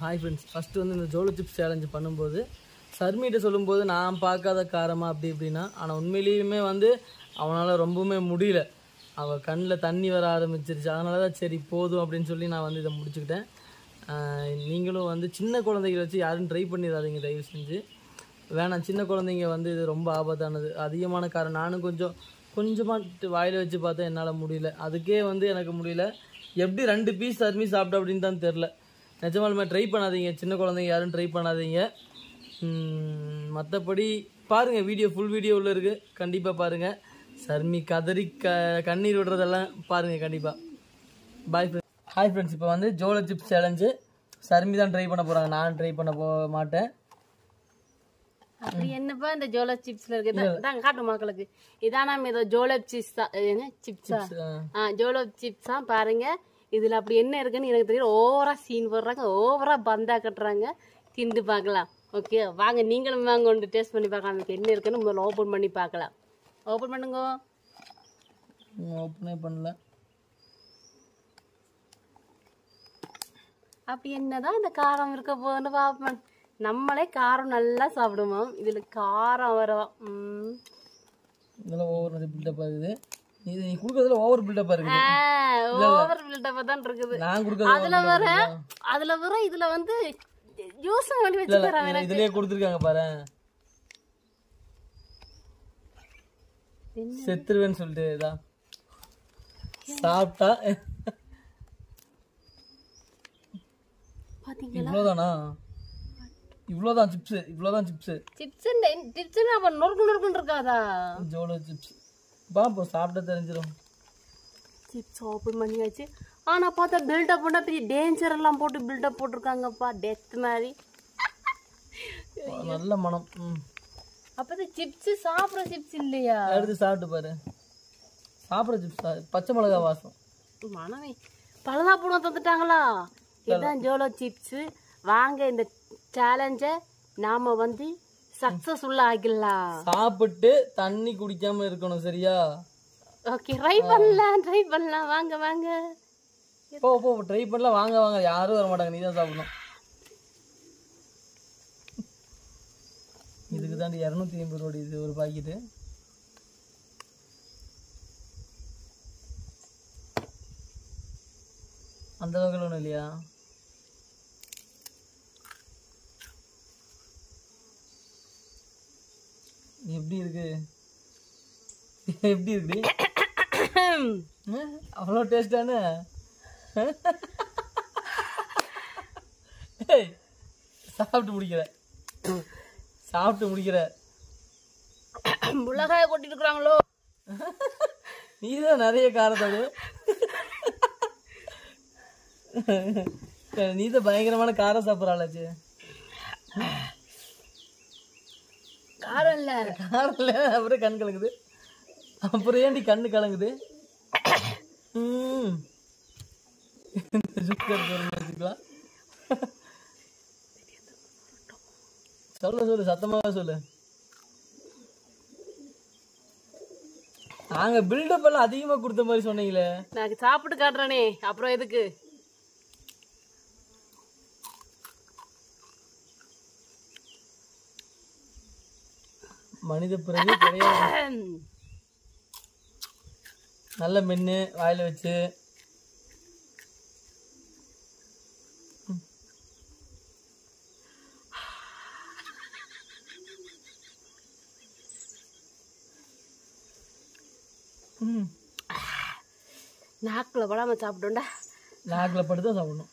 Hi friends, first வந்து இந்த Zolo chips challenge பண்ணும்போது சர்மிகிட்ட சொல்லும்போது நான் பார்க்காத காரமாக அப்படி இப்படின்னா, ஆனால் உண்மையிலேயுமே வந்து அவனால் ரொம்பவுமே முடியல. அவள் கண்ணில் தண்ணி வர ஆரம்பிச்சிருச்சு. அதனால தான் சரி போதும் அப்படின்னு சொல்லி நான் வந்து இதை முடிச்சுக்கிட்டேன். நீங்களும் வந்து சின்ன குழந்தைகளை வச்சு யாரும் ட்ரை பண்ணிடாதீங்க தயவு செஞ்சு. வேணாம், சின்ன குழந்தைங்க வந்து இது ரொம்ப ஆபத்தானது. அதிகமான காரம் நானும் கொஞ்சமாக வாயில் வச்சு பார்த்தேன், என்னால் முடியல. அதுக்கே வந்து எனக்கு முடியல. எப்படி 2 பீஸ் சர்மி சாப்பிட்டா அப்படின்னு தான் தெரில. நிஜமாலுமே ட்ரை பண்ணாதீங்க, சின்ன குழந்தைங்க யாரும் ட்ரை பண்ணாதீங்க. மற்றபடி பாருங்கள், ஃபுல் வீடியோ உள்ள இருக்குது, கண்டிப்பாக பாருங்கள். சர்மி கதறி கண்ணீர் விடுறதெல்லாம் பாருங்கள் கண்டிப்பாக. Bye friends. ஹாய் ஃப்ரெண்ட்ஸ், இப்போ வந்து ஜோலோ சிப்ஸ் சேலஞ்சு சர்மி தான் ட்ரை பண்ண போகிறாங்க, நான் ட்ரை பண்ண மாட்டேன். அப்படி என்னப்பா இந்த ஜோலோ சிப்ஸ்ல இருக்கு காட்டு மக்களுக்கு. இதான் நம்ம ஏதோ ஜோலோ சிப்ஸ் சிப்ஸா ஜோலோ சிப்ஸா பாருங்க. இதுல அப்படி என்ன இருக்குன்னு எனக்கு தெரியல. ஓவரா சீன் போடுறாங்க, ஓவரா பந்தா கட்டுறாங்க. திண்டு பார்க்கலாம். ஓகே, வாங்க நீங்களும் வாங்க ஒன்று டேஸ்ட் பண்ணி பார்க்கலாம். நமக்கு என்ன இருக்குன்னு முதல்ல ஓப்பன் பண்ணி பார்க்கலாம். ஓப்பன் பண்ணுங்க. ஓப்பனே பண்ணல. அப்படி என்னதான் இந்த காரம் இருக்க போகுதுன்னு பார்ப்போம். நம்மளே காரம் நல்லா சாப்பிடுவோம், இதுல காரம் வரும். இதெல்லாம் ஓவர் பில்டப் ஆகுது. இது நீ குடுக்கறதுல ஓவர் பில்டப் இருக்கு. ஓவர் பில்டப் தான் இருக்குது. நான் குடுக்கறது அதுல வர இதுல வந்து ஜூஸ் பண்ணி வச்சிருக்காங்க. இதுலயே கொடுத்திருக்காங்க பாரு. செத்துருவேன்னு சொல்லிட்டு இதா சாப்பிட்டா பாத்தீங்களா? இவ்வளவுதானா? இவ்வளவுதான் சிப்ஸ், இவ்வளவுதான் சிப்ஸ். சிப்ஸ் அப்ப நொறுக்கு இருக்காதா? ஜோலோ சிப்ஸ் பாப்போம், சாப்பிட்டா தெரிஞ்சிடும். சிப்ஸ் ஓப்பன் பண்ணியாச்சு. ஆனா பார்த்தா பில்டப் பண்ணா பெரிய டேஞ்சர் எல்லாம் போட்டு பில்டப் போட்டிருக்காங்கப்பா, டெத் மாதிரி. நல்ல மனம். அப்ப இது சிப்ஸ் சாப்பிட்ற சிப்ஸ் இல்லையா? எடுத்து சாப்பிட்டு பாரு. சாப்பிட்ற சிப்ஸ், பச்சை மிளகா வாசம். மனமே பழதா போன தந்துட்டாங்களா? இதுதான் ஜோலோ சிப்ஸ். வாங்க இந்த சேலஞ்சை நாம வந்து சக்சஸ்ஃபுல்லா ஆகிடலாம். சாப்பிட்டு தண்ணி குடிக்காம இருக்கணும், சரியா? ஓகே, ட்ரை பண்ணலாம். வாங்க வாங்க போ ட்ரை பண்ணலாம். வாங்க யாரும் வர மாட்டாங்க, நீ தான் சாப்பிடணும். இதுக்கு தாண்டி 280 ரூபாய் இது ஒரு பாக்கெட்டு. அந்த வகையில் ஒன்றும் இல்லையா? எப்படி இருக்கு? எப்படி இருக்கு? அவ்வளோ டேஸ்டானு சாப்பிட்டு முடிக்கிற மிளகாய கொட்டிட்டு இருக்கிறாங்களோ? நீதான் நிறைய காரத்தோடு, நீதான் பயங்கரமான காரம் சாப்பிட்றாளாச்சு. காரம் இல்ல அப்புறம் கண் கலங்குது. அப்புறம் ஏன்டி கண்ணு கலங்குது? சொல்லு சத்தமாக சொல்லு. நாங்க பில்டப் எல்லாம் அதிகமா கொடுத்த மாதிரி சொன்னீங்களே. நான் சாப்பிட்டு காட்டுறேனே, அப்புறம் எதுக்கு? மனித பிறகு கிடையாது. நல்ல மென்னு வாயில வச்சு நாக்குல படாம சாப்பிட்டோம்டா. நாக்குல படுதான் சாப்பிடணும்.